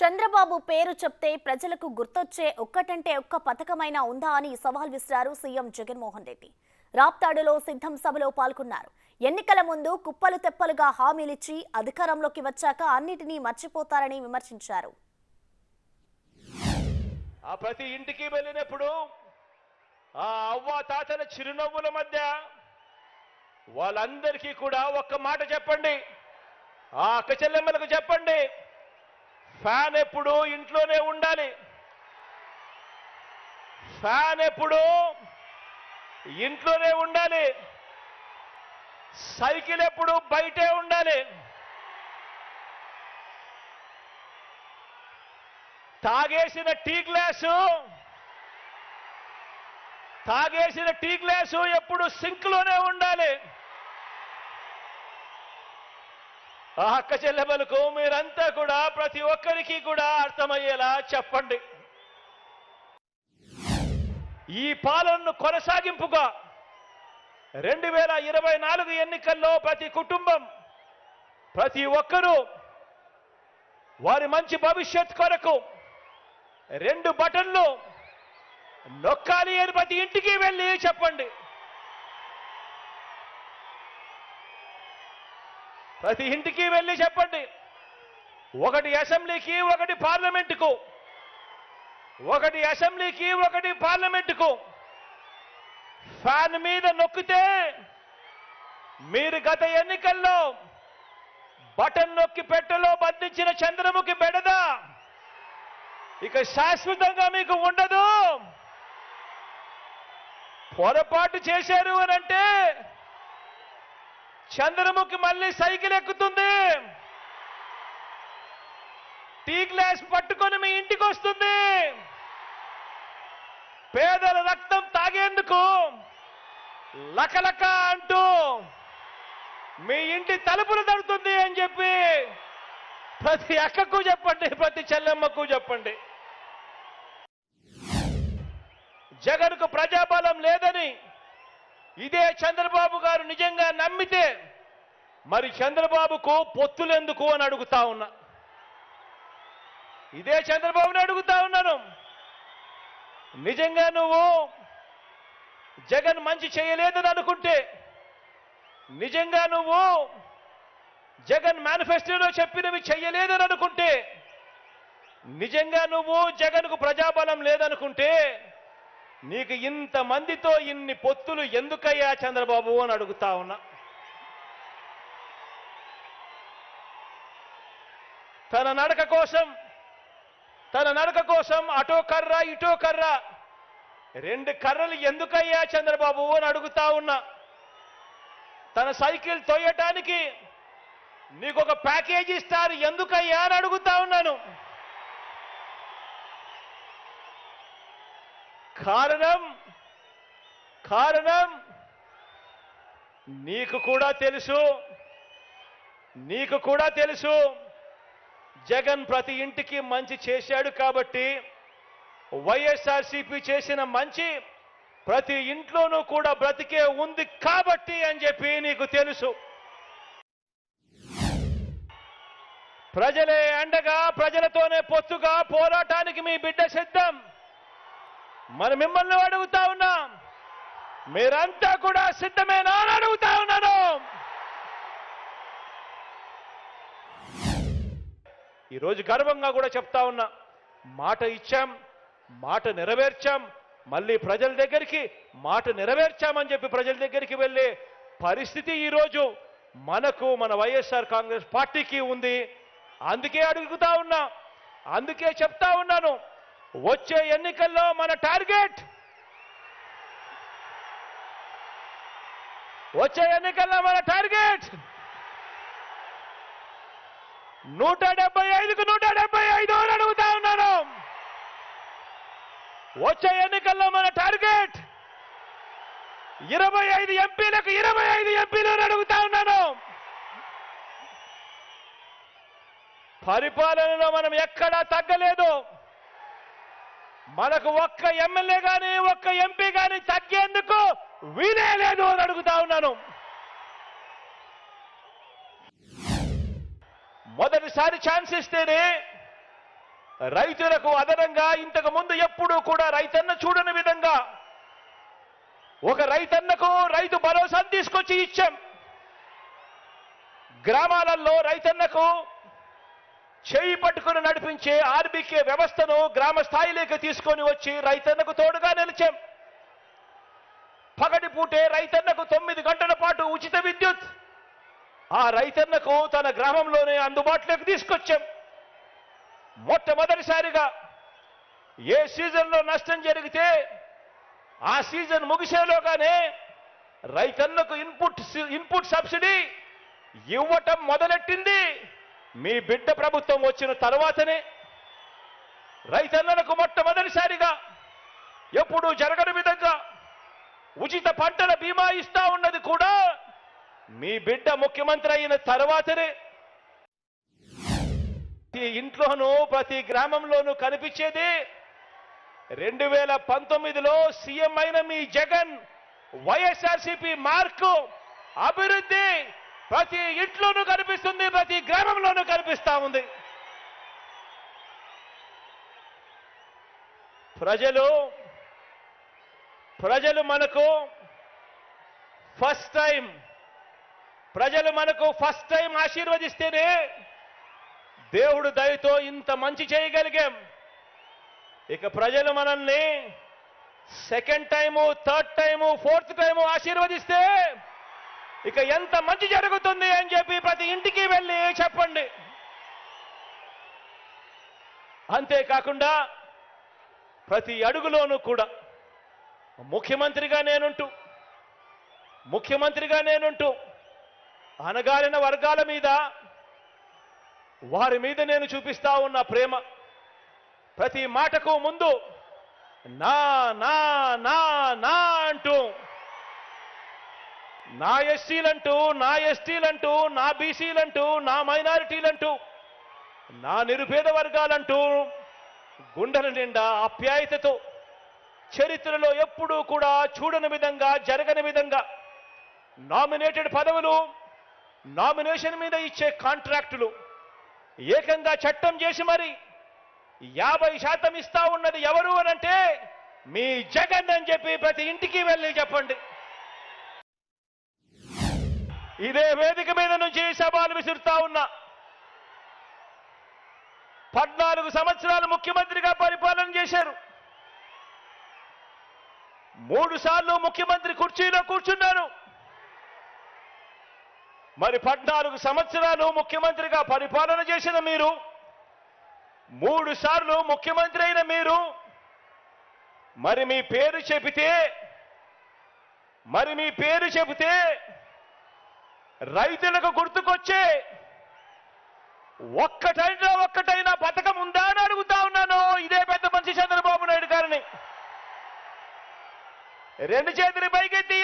చంద్రబాబు పేరు చెప్తే ప్రజలకు గుర్తొచ్చే ఒక్కటంటే ఒక్క పథకమైనా ఉందా అని సవాల్ విసిరారు సీఎం జగన్మోహన్ రెడ్డి. రాప్తాడులో సిద్ధం సభలో పాల్గొన్నారు. ఎన్నికల ముందు కుప్పలు తెప్పలుగా హామీలిచ్చి అధికారంలోకి వచ్చాక అన్నిటినీ మర్చిపోతారని విమర్శించారు. ఆ ప్రతి ఇంటికి వెళ్ళినప్పుడు ఆ అవ్వ తాతల చిరునవ్వుల మధ్య వాళ్ళందరికీ కూడా ఒక్క మాట చెప్పండి. ఆ అక్క చెల్లెమ్మలకు చెప్పండి, ఫ్యాన్ ఎప్పుడు ఇంట్లోనే ఉండాలి, ఫ్యాన్ ఎప్పుడు ఇంట్లోనే ఉండాలి, సైకిల్ ఎప్పుడు బయటే ఉండాలి, తాగేసిన టీ గ్లాసు ఎప్పుడు సింక్ లోనే ఉండాలి. ఆ అక్క చెల్లెమ్మలకు మీరంతా కూడా ప్రతి ఒక్కరికి కూడా అర్థమయ్యేలా చెప్పండి. ఈ పాలనను కొనసాగింపుగా 2024 ఎన్నికల్లో ప్రతి కుటుంబం, ప్రతి ఒక్కరూ వారి మంచి భవిష్యత్ కొరకు 2 బటన్లు నొక్కాలి అని ప్రతి ఇంటికి వెళ్ళి చెప్పండి. ప్రతి ఇంటికి వెళ్ళి చెప్పండి. ఒకటి అసెంబ్లీకి, ఒకటి పార్లమెంటుకు, ఒకటి అసెంబ్లీకి, ఒకటి పార్లమెంటుకు ఫ్యాన్ మీద నొక్కితే మీరు గత ఎన్నికల్లో బటన్ నొక్కి పెట్టెలో బంధించిన చంద్రముఖి బెడద ఇక శాశ్వతంగా మీకు ఉండదు. పొరపాటు చేశారు అని అంటే చంద్రముఖి మళ్ళీ సైకిల్ ఎక్కుతుంది, టీ గ్లాస్ పట్టుకొని మీ ఇంటికి వస్తుంది, పేదల రక్తం తాగేందుకు లకలక అంటూ మీ ఇంటి తలుపులు తడుతుంది అని చెప్పి ప్రతి అక్కకు చెప్పండి, ప్రతి చెల్లెమ్మకు చెప్పండి. జగన్కు ప్రజాబలం లేదని ఇదే చంద్రబాబు గారు నిజంగా నమ్మితే మరి చంద్రబాబుకు పొత్తులెందుకు అని అడుగుతా ఉన్నా. ఇదే చంద్రబాబుని అడుగుతా ఉన్నాను. నిజంగా నువ్వు జగన్ మంచి చేయలేదని అనుకుంటే, నిజంగా నువ్వు జగన్ మేనిఫెస్టోలో చెప్పినవి చెయ్యలేదని అనుకుంటే, నిజంగా నువ్వు జగన్కు ప్రజాబలం లేదనుకుంటే నీకు ఇంతమందితో ఇన్ని పొత్తులు ఎందుకయ్యా చంద్రబాబు అని అడుగుతా ఉన్నా. తన నడక కోసం అటో కర్ర ఇటో కర్ర, 2 కర్రలు ఎందుకయ్యా చంద్రబాబు అని అడుగుతా ఉన్నా. తన సైకిల్ తోయటానికి నీకు ఒక ప్యాకేజీ ఇస్తారు ఎందుకయ్యా అని అడుగుతా ఉన్నాను. కారణం నీకు కూడా తెలుసు జగన్ ప్రతి ఇంటికి మంచి చేశాడు కాబట్టి, వైఎస్ఆర్సీపీ చేసిన మంచి ప్రతి ఇంట్లోనూ కూడా బ్రతికే ఉంది కాబట్టి అని చెప్పి నీకు తెలుసు. ప్రజలే అండగా, ప్రజలతోనే పొత్తుగా పోరాటానికి మీ బిడ్డ సిద్ధం. మరి మిమ్మల్ని అడుగుతా ఉన్నా, మీరంతా కూడా సిద్ధమేనా అని అడుగుతా ఉన్నాను. ఈరోజు గర్వంగా కూడా చెప్తా ఉన్నా, మాట ఇచ్చాం, మాట నెరవేర్చాం, మళ్ళీ ప్రజల దగ్గరికి మాట నెరవేర్చామని చెప్పి ప్రజల దగ్గరికి వెళ్ళే పరిస్థితి ఈరోజు మన వైఎస్ఆర్ కాంగ్రెస్ పార్టీకి ఉంది. అందుకే అడుగుతా ఉన్నా, అందుకే చెప్తా ఉన్నాను, వచ్చే ఎన్నికల్లో మన టార్గెట్ 175కు 175 అని అడుగుతా ఉన్నాను. వచ్చే ఎన్నికల్లో మన టార్గెట్ 25 ఎంపీలకు 25 ఎంపీలు అని అడుగుతా ఉన్నాను. పరిపాలనలో మనం ఎక్కడా తగ్గలేదు. మనకు ఒక్క ఎమ్మెల్యే కానీ ఒక్క ఎంపీ కానీ తగ్గేందుకు వీలే లేదు అని అడుగుతా ఉన్నాను. మొదటిసారి ఛాన్స్ ఇస్తేనే రైతులకు అదనంగా ఇంతకు ముందు ఎప్పుడూ కూడా రైతన్న చూడని విధంగా ఒక రైతన్నకు రైతు భరోసాను తీసుకొచ్చి ఇచ్చాం. గ్రామాలలో రైతన్నకు చేయి పట్టుకుని నడిపించే ఆర్బీకే వ్యవస్థను గ్రామ స్థాయిలోకి తీసుకొని వచ్చి రైతన్నకు తోడుగా నిలిచాం. పగటిపూటే రైతన్నకు 9 గంటల పాటు ఉచిత విద్యుత్ ఆ రైతన్నకు తన గ్రామంలోనే అందుబాటులోకి తీసుకొచ్చాం. మొట్టమొదటిసారిగా ఏ సీజన్లో నష్టం జరిగితే ఆ సీజన్ ముగిసేలోగానే రైతన్నకు ఇన్పుట్ సబ్సిడీ ఇవ్వటం మొదలెట్టింది మీ బిడ్డ ప్రభుత్వం వచ్చిన తర్వాతనే. రైతన్నలకు మొట్టమొదటిసారిగా ఎప్పుడూ జరగని విధంగా ఉచిత పంటల బీమా ఇస్తా ఉన్నది కూడా మీ బిడ్డ ముఖ్యమంత్రి అయిన తర్వాతనే. ప్రతి ఇంట్లోనూ ప్రతి గ్రామంలోనూ కనిపించేది 2019లో సీఎం అయిన మీ జగన్ వైఎస్ఆర్సీపీ మార్కు అభివృద్ధి ప్రతి ఇంట్లోనూ కనిపిస్తుంది, ప్రతి గ్రామంలోనూ కనిపిస్తా ఉంది. ప్రజలు మనకు ఫస్ట్ టైం ఆశీర్వదిస్తేనే దేవుడు దయతో ఇంత మంచి చేయగలిగాం. ఇక ప్రజలు మనల్ని second time, third time, fourth time ఆశీర్వదిస్తే ఇక ఎంత మంచి జరుగుతుంది అని చెప్పి ప్రతి ఇంటికి వెళ్ళి చెప్పండి. అంతేకాకుండా ప్రతి అడుగులోనూ కూడా ముఖ్యమంత్రిగా నేనుంటూ అణగారిన వర్గాల మీద, వారి మీద నేను చూపిస్తా ఉన్న ప్రేమ, ప్రతి మాటకు ముందు నా నా నా నా అంటూ నా ఎస్సీలంటూ, నా ఎస్టీలంటూ, నా బీసీలంటూ, నా మైనారిటీలంటూ, నా నిరుపేద వర్గాలంటూ గుండెల నిండా ఆప్యాయతతో చరిత్రలో ఎప్పుడూ కూడా చూడని విధంగా, జరగని విధంగా నామినేటెడ్ పదవులు, నామినేషన్ మీద ఇచ్చే కాంట్రాక్టులు ఏకంగా చట్టం చేసి మరి 50% ఇస్తా ఉన్నది ఎవరు అనంటే మీ జగన్ అని చెప్పి ప్రతి ఇంటికి వెళ్ళి చెప్పండి. ఇదే వేదిక మీద నుంచి సవాలు విసురుతా ఉన్నా. 14 సంవత్సరాలు ముఖ్యమంత్రిగా పరిపాలన చేశారు. 3 సార్లు ముఖ్యమంత్రి కుర్చీలో కూర్చున్నారు. మరి 14 సంవత్సరాలు ముఖ్యమంత్రిగా పరిపాలన చేసిన మీరు, 3 సార్లు ముఖ్యమంత్రి అయిన మీరు, మరి మీ పేరు చెబితే రైతులకు గుర్తుకొచ్చే ఒక్కటైనా పథకం ఉందా అని అడుగుతా ఉన్నాను ఇదే పెద్ద మనిషి చంద్రబాబు నాయుడు గారిని. 2 చేతులు పైకెత్తి